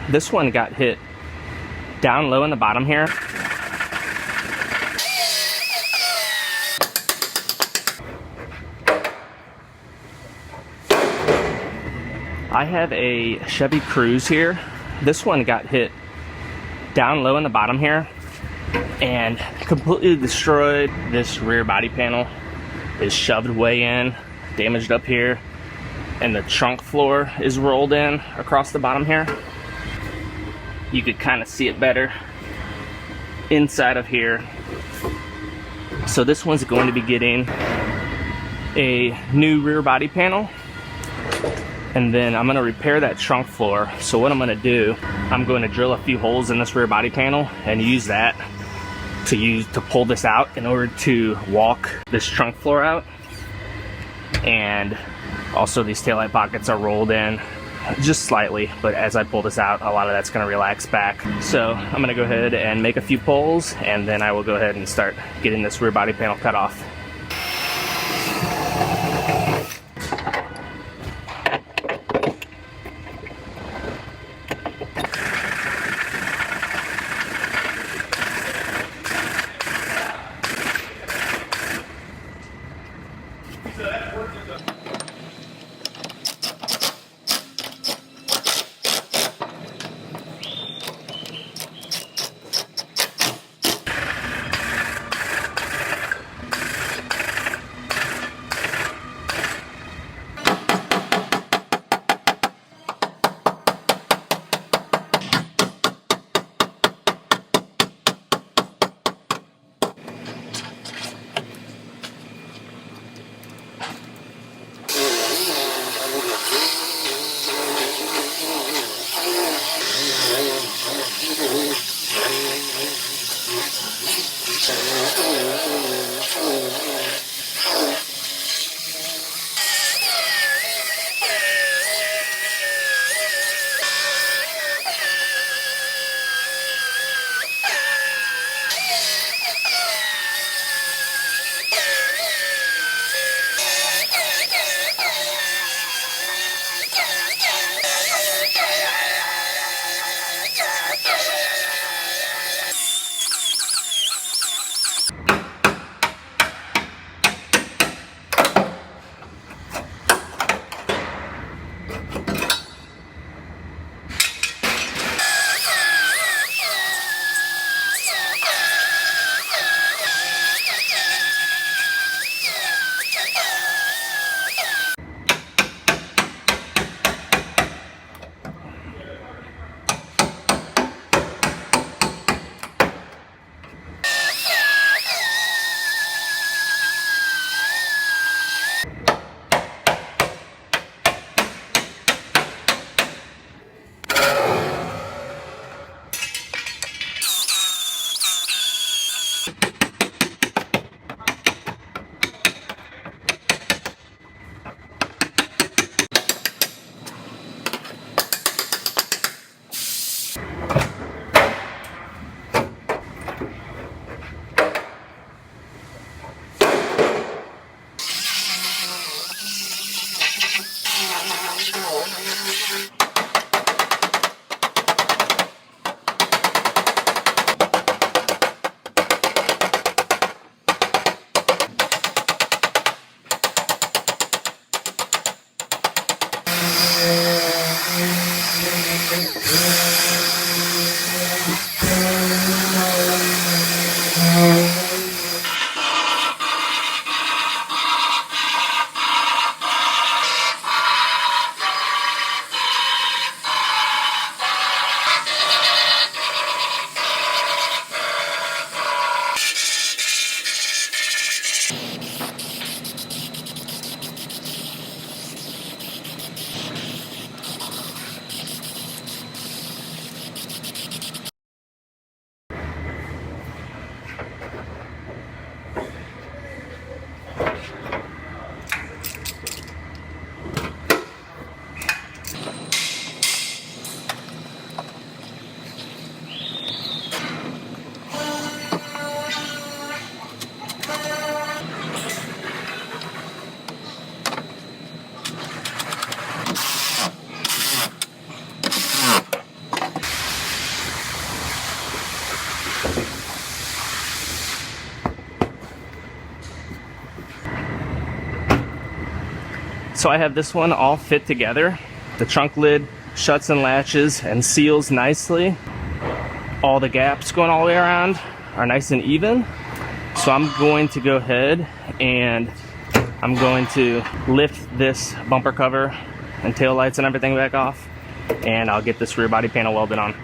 This one got hit down low in the bottom here. I have a Chevy Cruze here. This one got hit down low in the bottom here and completely destroyed. This rear body panel is shoved way in, damaged up here, and the trunk floor is rolled in across the bottom here. You could kind of see it better inside of here. So this one's going to be getting a new rear body panel, and then I'm going to repair that trunk floor. So what I'm going to do, I'm going to drill a few holes in this rear body panel and use that to pull this out in order to walk this trunk floor out. And also these taillight pockets are rolled in just slightly, but as I pull this out, a lot of that's going to relax back. So I'm going to go ahead and make a few pulls, and then I will go ahead and start getting this rear body panel cut off. So I have this one all fit together. The trunk lid shuts and latches and seals nicely. All the gaps going all the way around are nice and even. So I'm going to go ahead and I'm going to lift this bumper cover and tail lights and everything back off, and I'll get this rear body panel welded on.